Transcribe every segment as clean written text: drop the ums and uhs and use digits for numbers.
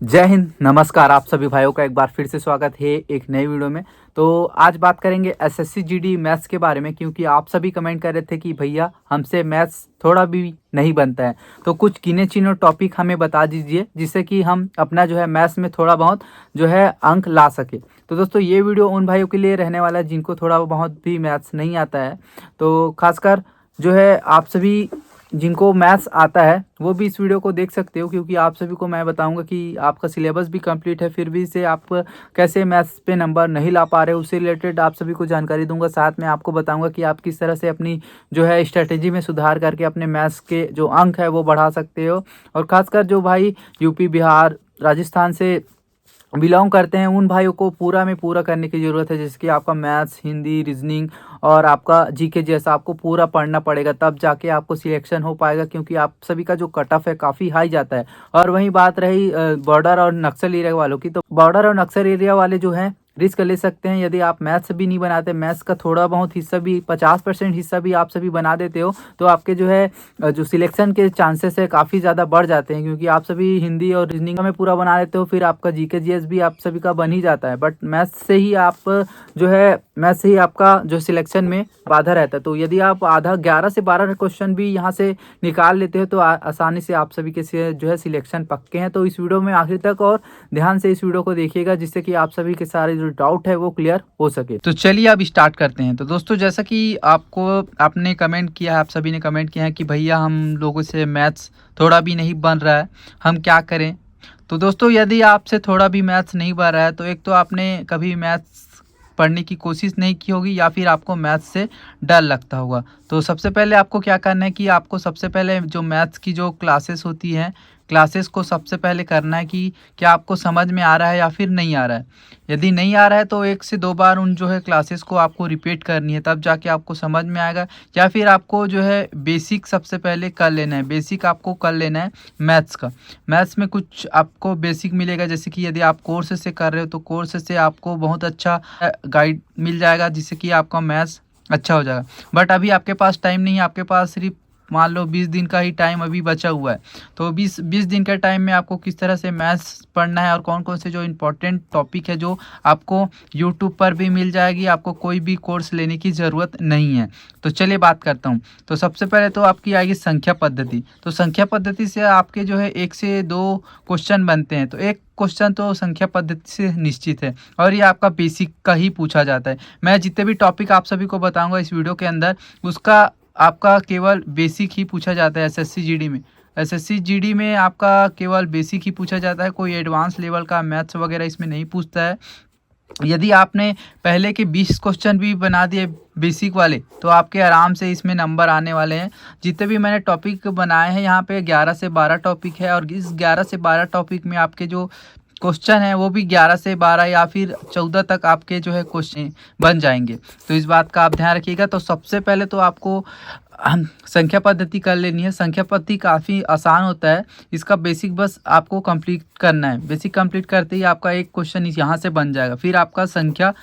जय हिंद, नमस्कार। आप सभी भाइयों का एक बार फिर से स्वागत है एक नई वीडियो में। तो आज बात करेंगे एसएससी जीडी मैथ्स के बारे में, क्योंकि आप सभी कमेंट कर रहे थे कि भैया हमसे मैथ्स थोड़ा भी नहीं बनता है। तो कुछ गिने चुने टॉपिक हमें बता दीजिए जिससे कि हम अपना जो है मैथ्स में थोड़ा बहुत जो है अंक ला सके। तो दोस्तों ये वीडियो उन भाइयों के लिए रहने वाला है जिनको थोड़ा बहुत भी मैथ्स नहीं आता है। तो खासकर जो है आप सभी जिनको मैथ्स आता है वो भी इस वीडियो को देख सकते हो, क्योंकि आप सभी को मैं बताऊंगा कि आपका सिलेबस भी कंप्लीट है, फिर भी से आप कैसे मैथ्स पे नंबर नहीं ला पा रहे हो, उससे रिलेटेड आप सभी को जानकारी दूंगा। साथ में आपको बताऊंगा कि आप किस तरह से अपनी जो है स्ट्रेटेजी में सुधार करके अपने मैथ्स के जो अंक है वो बढ़ा सकते हो। और ख़ासकर जो भाई यूपी, बिहार, राजस्थान से बिलोंग करते हैं उन भाइयों को पूरा में पूरा करने की ज़रूरत है। जैसे कि आपका मैथ्स, हिंदी, रीजनिंग और आपका जीके जैसा आपको पूरा पढ़ना पड़ेगा, तब जाके आपको सिलेक्शन हो पाएगा, क्योंकि आप सभी का जो कट ऑफ है काफ़ी हाई जाता है। और वहीं बात रही बॉर्डर और नक्सल एरिया वालों की, तो बॉर्डर और नक्सल एरिया वाले जो हैं रिस्क ले सकते हैं। यदि आप मैथ्स भी नहीं बनाते, मैथ्स का थोड़ा बहुत हिस्सा भी 50% हिस्सा भी आप सभी बना देते हो, तो आपके जो है जो सिलेक्शन के चांसेस है काफ़ी ज़्यादा बढ़ जाते हैं, क्योंकि आप सभी हिंदी और रीजनिंग में पूरा बना लेते हो, फिर आपका जीके जीएस भी आप सभी का बन ही जाता है। बट मैथ्स से ही आप जो है मैथ्स से ही आपका जो सिलेक्शन में बाधा रहता है। तो यदि आप आधा 11 से 12 क्वेश्चन भी यहाँ से निकाल लेते हो तो आसानी से आप सभी के जो है सिलेक्शन पक्के हैं। तो इस वीडियो में आखिर तक और ध्यान से इस वीडियो को देखिएगा, जिससे कि आप सभी के सारे जो डाउट है वो क्लियर हो सके। तो चलिए अब स्टार्ट करते हैं। तो दोस्तों जैसा कि आपने कमेंट किया है, आप सभी ने कमेंट किया है कि भैया हम लोगों से मैथ्स थोड़ा भी नहीं बन रहा है, हम क्या करें। तो दोस्तों यदि आपसे थोड़ा भी मैथ्स नहीं बन रहा है तो एक तो आपने कभी मैथ्स पढ़ने की कोशिश नहीं की होगी, या फिर आपको मैथ्स से डर लगता होगा। तो सबसे पहले आपको क्या करना है कि आपको सबसे पहले जो मैथ्स की जो क्लासेस होती हैं, क्लासेस को सबसे पहले करना है कि क्या आपको समझ में आ रहा है या फिर नहीं आ रहा है। यदि नहीं आ रहा है तो 1 से 2 बार उन जो है क्लासेस को आपको रिपीट करनी है, तब जाके आपको समझ में आएगा। या फिर आपको जो है बेसिक सबसे पहले कर लेना है, बेसिक आपको कर लेना है मैथ्स का। मैथ्स में कुछ आपको बेसिक मिलेगा, जैसे कि यदि आप कोर्स से कर रहे हो तो कोर्स से आपको बहुत अच्छा गाइड मिल जाएगा, जिससे कि आपका मैथ्स अच्छा हो जाएगा। बट अभी आपके पास टाइम नहीं है, आपके पास सिर्फ मान लो 20 दिन का ही टाइम अभी बचा हुआ है। तो 20 दिन के टाइम में आपको किस तरह से मैथ्स पढ़ना है और कौन कौन से जो इम्पोर्टेंट टॉपिक है जो आपको यूट्यूब पर भी मिल जाएगी, आपको कोई भी कोर्स लेने की ज़रूरत नहीं है। तो चलिए बात करता हूँ। तो सबसे पहले तो आपकी आएगी संख्या पद्धति। तो संख्या पद्धति से आपके जो है 1 से 2 क्वेश्चन बनते हैं। तो एक क्वेश्चन तो संख्या पद्धति से निश्चित है, और ये आपका बेसिक का ही पूछा जाता है। मैं जितने भी टॉपिक आप सभी को बताऊंगा इस वीडियो के अंदर, उसका आपका केवल बेसिक ही पूछा जाता है एसएससी जीडी में। एसएससी जीडी में आपका केवल बेसिक ही पूछा जाता है, कोई एडवांस लेवल का मैथ्स वगैरह इसमें नहीं पूछता है। यदि आपने पहले के 20 क्वेश्चन भी बना दिए बेसिक वाले, तो आपके आराम से इसमें नंबर आने वाले हैं। जितने भी मैंने टॉपिक बनाए हैं यहाँ पे 11 से 12 टॉपिक है, और इस 11 से 12 टॉपिक में आपके जो क्वेश्चन है वो भी 11 से 12 या फिर 14 तक आपके जो है क्वेश्चन बन जाएंगे। तो इस बात का आप ध्यान रखिएगा। तो सबसे पहले तो आपको संख्या पद्धति कर लेनी है। संख्या पद्धति काफ़ी आसान होता है, इसका बेसिक बस आपको कंप्लीट करना है। बेसिक कंप्लीट करते ही आपका एक क्वेश्चन यहाँ से बन जाएगा। फिर आपका संख्या,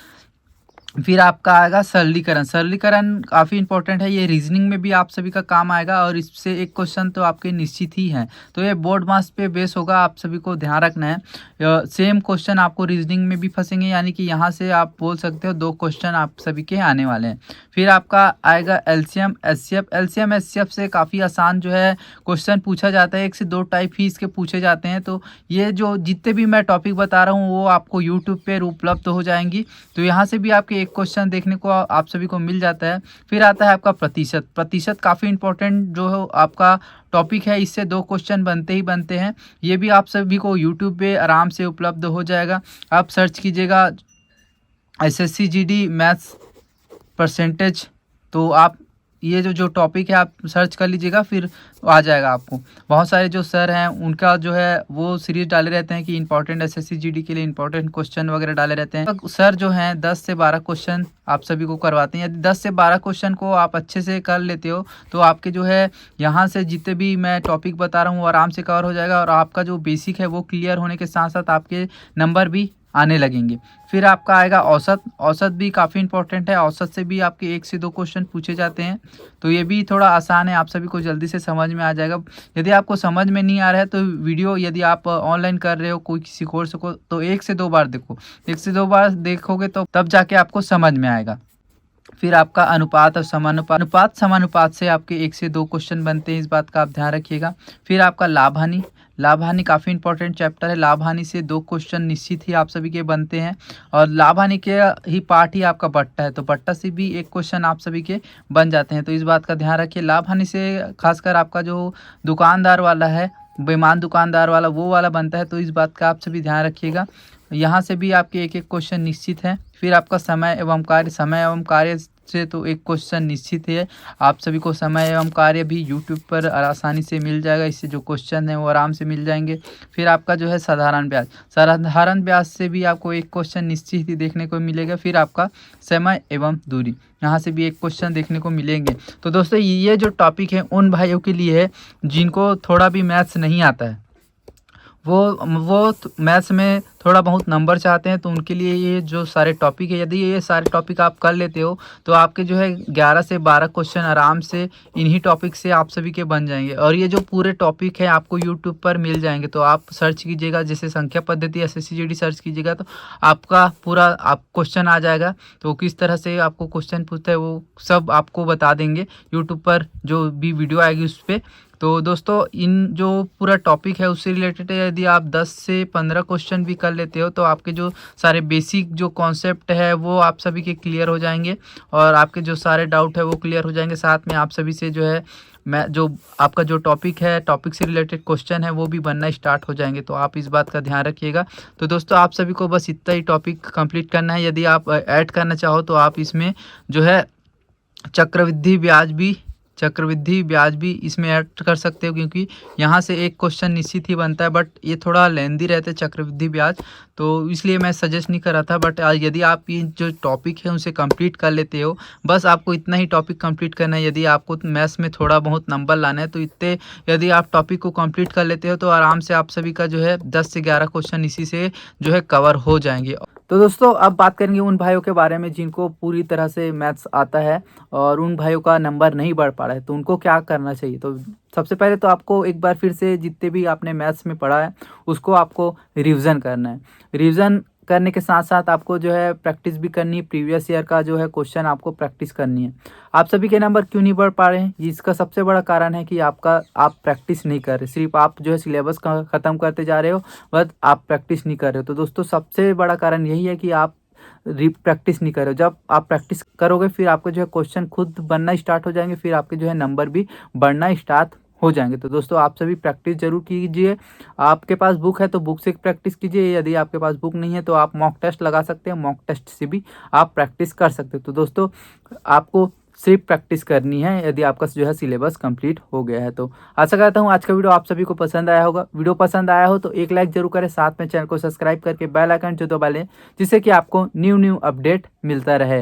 फिर आपका आएगा सरलीकरण। सरलीकरण काफ़ी इंपॉर्टेंट है, ये रीजनिंग में भी आप सभी का काम आएगा, और इससे एक क्वेश्चन तो आपके निश्चित ही हैं। तो ये बोर्ड मार्क्स पे बेस होगा, आप सभी को ध्यान रखना है। सेम क्वेश्चन आपको रीजनिंग में भी फंसेंगे, यानी कि यहाँ से आप बोल सकते हो 2 क्वेश्चन आप सभी के आने वाले हैं। फिर आपका आएगा एलसीएम एचसीएफ। एलसीएम एचसीएफ से काफ़ी आसान जो है क्वेश्चन पूछा जाता है, 1 से 2 टाइप ही इसके पूछे जाते हैं। तो ये जो जितने भी मैं टॉपिक बता रहा हूँ वो आपको यूट्यूब पर उपलब्ध हो जाएंगी। तो यहाँ से भी आपके एक क्वेश्चन देखने को आप सभी को मिल जाता है। फिर आता है आपका प्रतिशत। प्रतिशत काफ़ी इंपॉर्टेंट जो है आपका टॉपिक है, इससे 2 क्वेश्चन बनते ही बनते हैं। ये भी आप सभी को यूट्यूब पे आराम से उपलब्ध हो जाएगा। आप सर्च कीजिएगा एसएससी जीडी मैथ्स परसेंटेज, तो आप ये जो टॉपिक है आप सर्च कर लीजिएगा, फिर आ जाएगा आपको। बहुत सारे जो सर हैं उनका जो है वो सीरीज डाले रहते हैं कि इंपॉर्टेंट एसएससी जीडी के लिए इंपॉर्टेंट क्वेश्चन वगैरह डाले रहते हैं। तो सर जो हैं 10 से 12 क्वेश्चन आप सभी को करवाते हैं। यदि 10 से 12 क्वेश्चन को आप अच्छे से कर लेते हो तो आपके जो है यहाँ से जितने भी मैं टॉपिक बता रहा हूँ वो आराम से कवर हो जाएगा, और आपका जो बेसिक है वो क्लियर होने के साथ साथ आपके नंबर भी आने लगेंगे। फिर आपका आएगा औसत। औसत भी काफ़ी इंपॉर्टेंट है, औसत से भी आपके 1 से 2 क्वेश्चन पूछे जाते हैं, तो ये भी थोड़ा आसान है, आप सभी को जल्दी से समझ में आ जाएगा। यदि आपको समझ में नहीं आ रहा है तो वीडियो यदि आप ऑनलाइन कर रहे हो कोई किसी कोर्स को, तो 1 से 2 बार देखो, 1 से 2 बार देखोगे तो तब जाके आपको समझ में आएगा। फिर आपका अनुपात और समानुपात समानुपात से आपके 1 से 2 क्वेश्चन बनते हैं, इस बात का आप ध्यान रखिएगा। फिर आपका लाभ हानि। लाभ हानि काफ़ी इंपॉर्टेंट चैप्टर है, लाभ हानि से 2 क्वेश्चन निश्चित ही आप सभी के बनते हैं, और लाभ हानि के ही पार्ट ही आपका बट्टा है, तो बट्टा से भी 1 क्वेश्चन आप सभी के बन जाते हैं, तो इस बात का ध्यान रखिए। लाभ हानि से खासकर आपका जो दुकानदार वाला है, बेईमान दुकानदार वाला, वो वाला बनता है, तो इस बात का आप सभी ध्यान रखिएगा। यहाँ से भी आपके 1-1 क्वेश्चन निश्चित है। फिर आपका समय एवं कार्य। समय एवं कार्य से तो 1 क्वेश्चन निश्चित है, आप सभी को समय एवं कार्य भी यूट्यूब पर आसानी से मिल जाएगा, इससे जो क्वेश्चन है वो आराम से मिल जाएंगे। फिर आपका जो है साधारण ब्याज। साधारण ब्याज से भी आपको 1 क्वेश्चन निश्चित ही देखने को मिलेगा। फिर आपका समय एवं दूरी, यहाँ से भी 1 क्वेश्चन देखने को मिलेंगे। तो दोस्तों ये जो टॉपिक है उन भाइयों के लिए है जिनको थोड़ा भी मैथ्स नहीं आता है, वो मैथ्स में थोड़ा बहुत नंबर चाहते हैं, तो उनके लिए ये जो सारे टॉपिक है, यदि ये सारे टॉपिक आप कर लेते हो तो आपके जो है 11 से 12 क्वेश्चन आराम से इन्हीं टॉपिक से आप सभी के बन जाएंगे। और ये जो पूरे टॉपिक है आपको यूट्यूब पर मिल जाएंगे, तो आप सर्च कीजिएगा, जैसे संख्या पद्धति SSCGD सर्च कीजिएगा तो आपका पूरा आप क्वेश्चन आ जाएगा, तो किस तरह से आपको क्वेश्चन पूछता है वो सब आपको बता देंगे यूट्यूब पर, जो भी वीडियो आएगी उस पर। तो दोस्तों इन जो पूरा टॉपिक है उससे रिलेटेड यदि आप 10 से 15 क्वेश्चन भी कर लेते हो तो आपके जो सारे बेसिक जो कॉन्सेप्ट है वो आप सभी के क्लियर हो जाएंगे, और आपके जो सारे डाउट है वो क्लियर हो जाएंगे। साथ में आप सभी से जो है मैं जो आपका जो टॉपिक है, टॉपिक से रिलेटेड क्वेश्चन है वो भी बनना स्टार्ट हो जाएंगे, तो आप इस बात का ध्यान रखिएगा। तो दोस्तों आप सभी को बस इतना ही टॉपिक कंप्लीट करना है। यदि आप ऐड करना चाहो तो आप इसमें जो है चक्रवृद्धि ब्याज भी इसमें ऐड कर सकते हो, क्योंकि यहाँ से 1 क्वेश्चन निश्चित ही बनता है, बट ये थोड़ा लेंदी रहते हैं चक्रवृद्धि ब्याज, तो इसलिए मैं सजेस्ट नहीं कर रहा था। बट यदि आप ये जो टॉपिक है उसे कंप्लीट कर लेते हो, बस आपको इतना ही टॉपिक कंप्लीट करना है। यदि आपको मैथ्स में थोड़ा बहुत नंबर लाना है तो इतने यदि आप टॉपिक को कंप्लीट कर लेते हो तो आराम से आप सभी का जो है 10 से 11 क्वेश्चन इसी से जो है कवर हो जाएंगे। तो दोस्तों अब बात करेंगे उन भाइयों के बारे में जिनको पूरी तरह से मैथ्स आता है और उन भाइयों का नंबर नहीं बढ़ पा रहा है, तो उनको क्या करना चाहिए। तो सबसे पहले तो आपको एक बार फिर से जितने भी आपने मैथ्स में पढ़ा है उसको आपको रिवीजन करना है। रिवीजन करने के साथ साथ आपको जो है प्रैक्टिस भी करनी है, प्रीवियस ईयर का जो है क्वेश्चन आपको प्रैक्टिस करनी है। आप सभी के नंबर क्यों नहीं बढ़ पा रहे हैं, इसका सबसे बड़ा कारण है कि आप प्रैक्टिस नहीं कर रहे, सिर्फ आप जो है सिलेबस ख़त्म करते जा रहे हो, बट आप प्रैक्टिस नहीं कर रहे हो। तो दोस्तों सबसे बड़ा कारण यही है कि आप प्रैक्टिस नहीं कर रहे हो। जब आप प्रैक्टिस करोगे फिर आपके जो है क्वेश्चन खुद बनना स्टार्ट हो जाएंगे, फिर आपके जो है नंबर भी बढ़ना स्टार्ट हो जाएंगे। तो दोस्तों आप सभी प्रैक्टिस जरूर कीजिए। आपके पास बुक है तो बुक से प्रैक्टिस कीजिए, यदि आपके पास बुक नहीं है तो आप मॉक टेस्ट लगा सकते हैं, मॉक टेस्ट से भी आप प्रैक्टिस कर सकते हो। तो दोस्तों आपको सिर्फ प्रैक्टिस करनी है यदि आपका जो है सिलेबस कंप्लीट हो गया है। तो आशा करता हूँ आज का वीडियो आप सभी को पसंद आया होगा। वीडियो पसंद आया हो तो एक लाइक जरूर करें, साथ में चैनल को सब्सक्राइब करके बेल आइकन जो दबा लें, जिससे कि आपको न्यू अपडेट मिलता रहे।